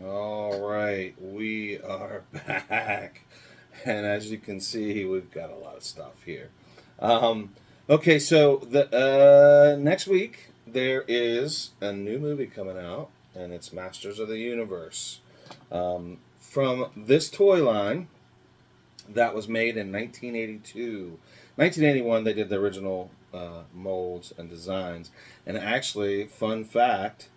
All right, we are back. And as you can see, we've got a lot of stuff here. Um, okay, so the next week there is a new movie coming out, and it's Masters of the Universe. From this toy line that was made in 1982. 1981, they did the original molds and designs. And actually, fun fact,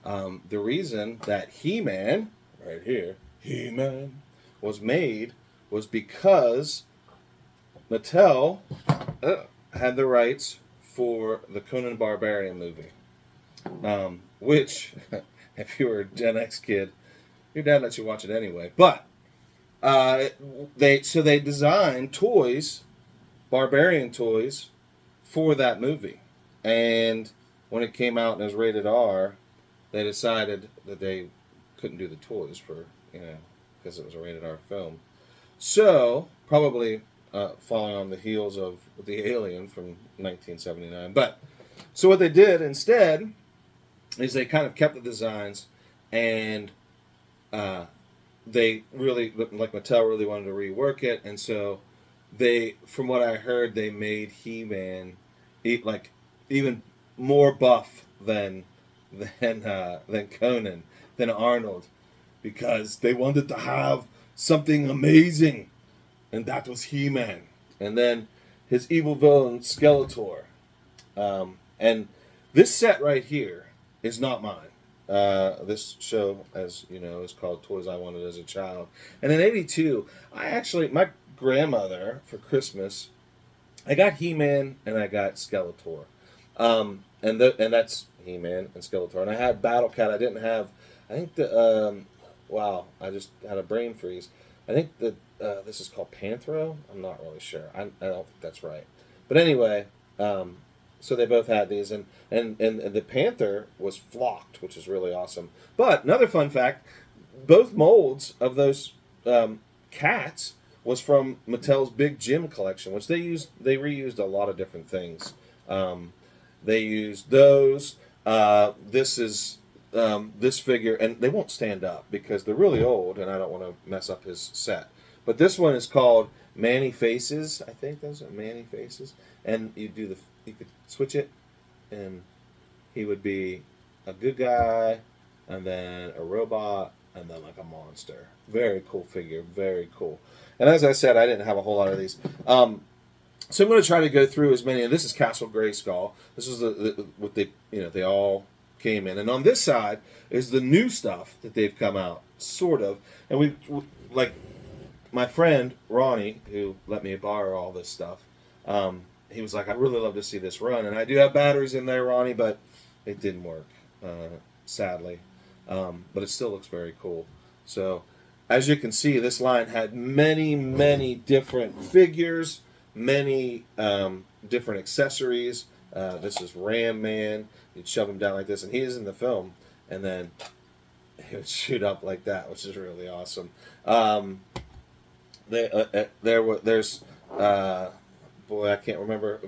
the reason that He-Man, right here, He-Man, was made was because Mattel had the rights for the Conan Barbarian movie, which, if you were a Gen X kid, your dad lets you watch it anyway. But uh, they designed toys, barbarian toys, for that movie, and when it came out and was rated R, they decided that they couldn't do the toys for because it was a rated R film. So probably following on the heels of the Alien from 1979. But so what they did instead is they kind of kept the designs, and uh, they really, like Mattel, really wanted to rework it, and so they, from what I heard, they made He-Man like even more buff than Conan, than Arnold, because they wanted to have something amazing, and that was He-Man, and then his evil villain Skeletor, and this set right here is not mine. This show, as you know, is called Toys I Wanted as a Child. And in '82, my grandmother, for Christmas, I got He-Man and I got Skeletor. And that's He-Man and Skeletor. And I had Battle Cat. I didn't have, I think wow, I just had a brain freeze. I think that this is called Panthro. I'm not really sure. I don't think that's right. But anyway, um, so they both had these, and the Panther was flocked, which is really awesome. But another fun fact: both molds of those cats was from Mattel's Big Jim collection, which they used. They reused a lot of different things. Um, they used those. This is this figure, and they won't stand up because they're really old, and I don't want to mess up his set. But this one is called Manny Faces. I think those are Manny Faces, and you could switch it, and he would be a good guy, and then a robot, and then like a monster. Very cool figure, very cool. And as I said, I didn't have a whole lot of these. So I'm going to try to go through as many. And this is Castle Grayskull. This is what they all came in. And on this side is the new stuff that they've come out, sort of. And like my friend Ronnie, who let me borrow all this stuff. He was like, "I'd really love to see this run." And I do have batteries in there, Ronnie, but it didn't work, sadly. But it still looks very cool. So, as you can see, this line had many, many different figures, many different accessories. This is Ram Man. You'd shove him down like this, and he is in the film, and then he would shoot up like that, which is really awesome. There's boy, I can't remember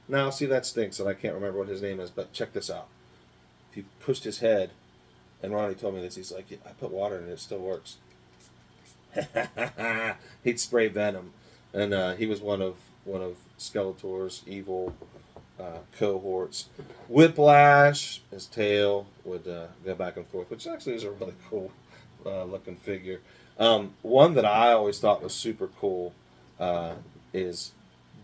now, see, that stinks, and I can't remember what his name is. But check this out. If you pushed his head, and Ronnie told me this, he's like, "I put water in it, it still works." He'd spray venom, and he was one of Skeletor's evil cohorts. Whiplash, his tail would go back and forth, which actually is a really cool looking figure. One that I always thought was super cool is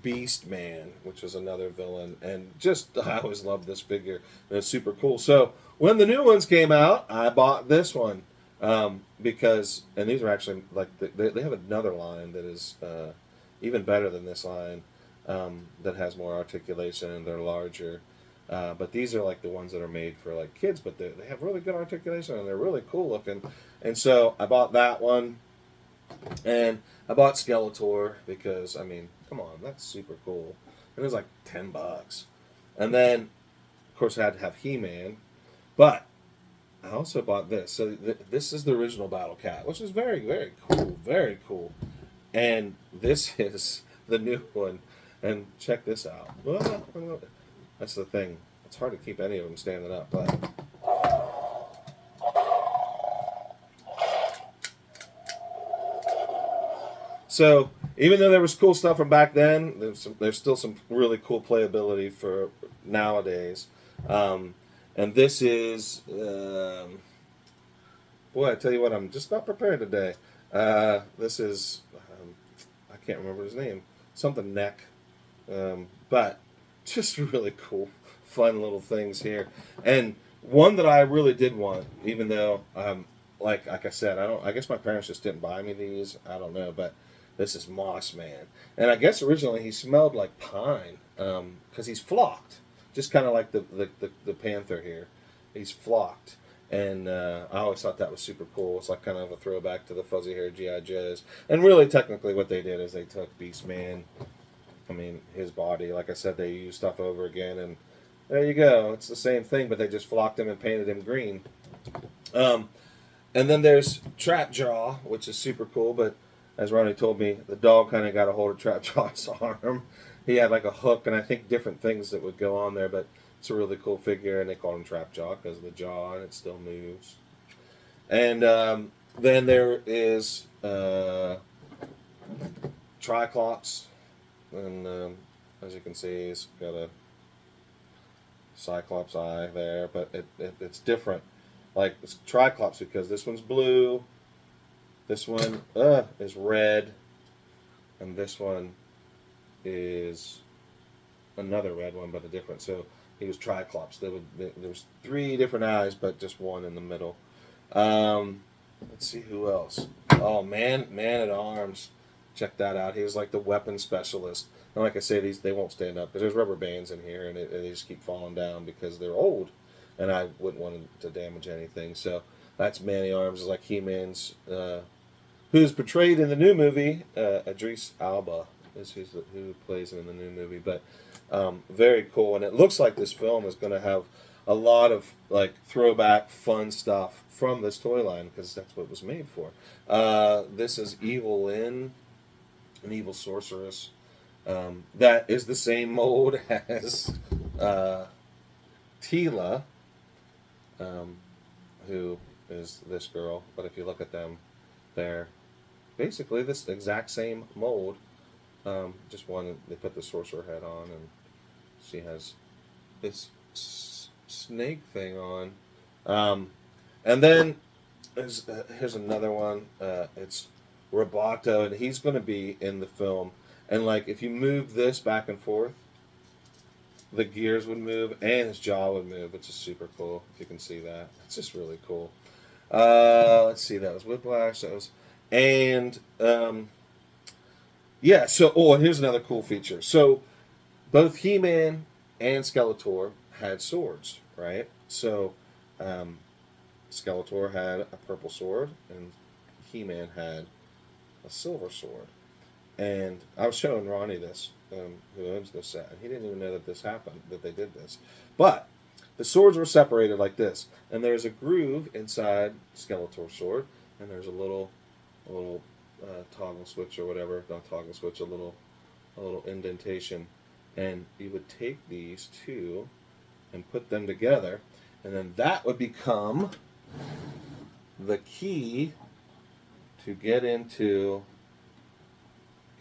Beast Man, which was another villain, and just I always loved this figure. It was super cool. So when the new ones came out, I bought this one because, and these are actually like they have another line that is even better than this line, that has more articulation and they're larger. But these are like the ones that are made for like kids, but they have really good articulation and they're really cool looking. And so I bought that one, and I bought Skeletor because, I mean, come on, that's super cool. And it was like $10. And then, of course, I had to have He-Man, but I also bought this. So this is the original Battle Cat, which is very, very cool, very cool. And this is the new one. And check this out. That's the thing. It's hard to keep any of them standing up, but So even though there was cool stuff from back then, there's still some really cool playability for nowadays. And this is, boy, I tell you what, I'm just not prepared today. This is, I can't remember his name, something Neck, but just really cool, fun little things here. And one that I really did want, even though, like I said, I guess my parents just didn't buy me these. I don't know, but this is Moss Man, and I guess originally he smelled like pine, because he's flocked, just kind of like the panther here. He's flocked, and I always thought that was super cool. It's like kind of a throwback to the fuzzy haired GI Joes, and really technically what they did is they took Beast Man, I mean his body, like I said, they used stuff over again, and there you go. It's the same thing, but they just flocked him and painted him green. And then there's Trap Jaw, which is super cool, but as Ronnie told me, the dog kind of got a hold of Trap Jaw's arm. He had like a hook and I think different things that would go on there, but it's a really cool figure, and they call him Trap Jaw because of the jaw, and it still moves. And then there is Triclops, and as you can see, he's got a Cyclops eye there, but it's different. Like it's Triclops because this one's blue, this one is red, and this one is another red one, but a different. So he was Triclops. There's 3 different eyes, but just one in the middle. Let's see who else. Oh, Man at Arms. Check that out. He was like the weapons specialist. And like I say, they won't stand up because there's rubber bands in here, and they just keep falling down because they're old. And I wouldn't want to damage anything. So that's Man at Arms, is like He-Man's, who's portrayed in the new movie. Idris Elba is who plays him in the new movie. But very cool. And it looks like this film is going to have a lot of like throwback fun stuff from this toy line because that's what it was made for. This is Evil Lynn, an evil sorceress. That is the same mold as Tila, who is this girl. But if you look at them, they're basically this exact same mold. Just one, they put the sorcerer head on, and she has this snake thing on. And then here's another one. It's Roboto, and he's going to be in the film. And like if you move this back and forth, the gears would move and his jaw would move, which is super cool. If you can see that, it's just really cool. Let's see, that was Whiplash. That was, and yeah. So and here's another cool feature. So both He-Man and Skeletor had swords, right? So Skeletor had a purple sword, and He-Man had a silver sword. And I was showing Ronnie this, who owns this set, and he didn't even know that this happened, that they did this. But the swords were separated like this, and there's a groove inside Skeletor's sword, and there's a little toggle switch or whatever, not toggle switch, a little indentation, and you would take these two and put them together, and then that would become the key to get into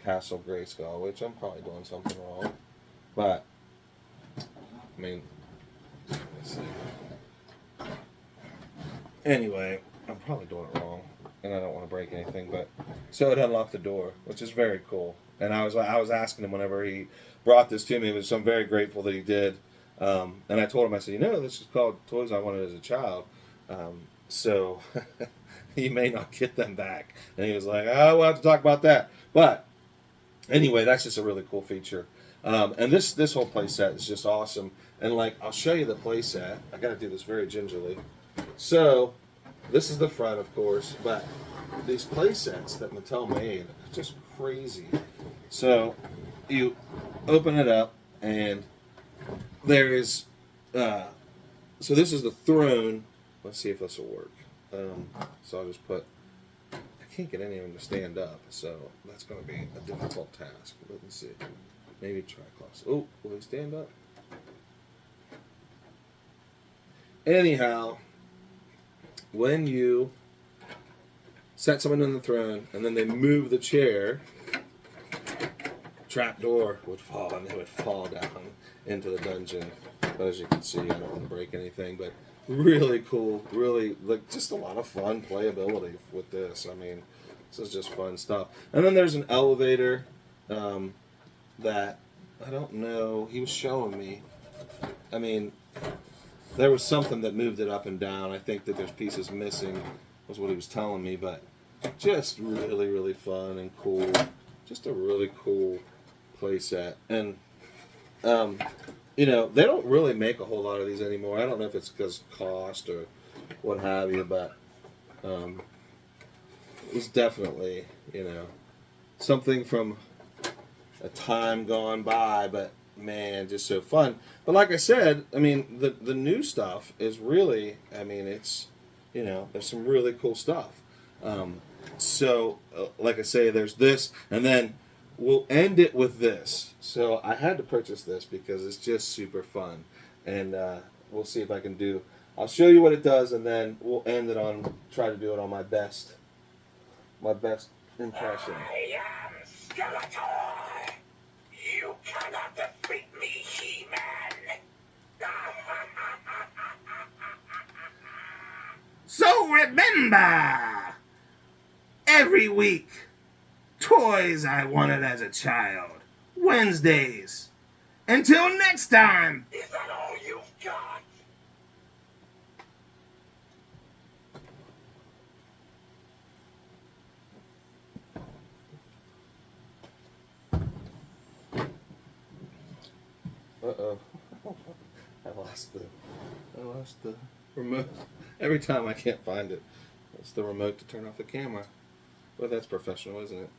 Castle Grayskull, which I'm probably doing something wrong, but I mean, let's see. Anyway, I'm probably doing it wrong, and I don't want to break anything, but so it unlocked the door, which is very cool. And I was asking him whenever he brought this to me, which I'm very grateful that he did. And I told him, I said, this is called Toys I Wanted as a Child, so you may not get them back. And he was like, oh, we'll have to talk about that. But anyway, that's just a really cool feature. And this whole play set is just awesome. And like, I'll show you the play set. I got to do this very gingerly. So this is the front, of course, but these play sets that Mattel made are just crazy. So you open it up, and there is, so this is the throne. Let's see if this will work. So I'll just put, I can't get any of them to stand up, so that's going to be a difficult task. Let me see. Maybe Triclops. Oh, will they stand up? Anyhow, when you set someone on the throne and then they move the chair, trapdoor would fall and they would fall down into the dungeon. But as you can see, I don't want to break anything, but really cool, really, like, just a lot of fun playability with this. I mean, this is just fun stuff. And then there's an elevator that, I don't know, he was showing me. I mean, there was something that moved it up and down. I think that there's pieces missing, was what he was telling me, but just really, really fun and cool. Just a really cool play set. And, you know, they don't really make a whole lot of these anymore. I don't know if it's because cost or what have you, but it's definitely, you know, something from a time gone by, but man, just so fun. But like I said, I mean, the new stuff is really, I mean, it's, you know, there's some really cool stuff. Like I say, there's this, and then we'll end it with this. So I had to purchase this because it's just super fun, and we'll see if I can do. I'll show you what it does, and then we'll end it on, try to do it on my best impression. I am Skeletor. You cannot defeat me, He-Man. So remember, every week, toys I wanted as a child. Wednesdays. Until next time. Is that all you've got? Uh-oh. I lost the remote. Every time I can't find it. It's the remote to turn off the camera. Well, that's professional, isn't it?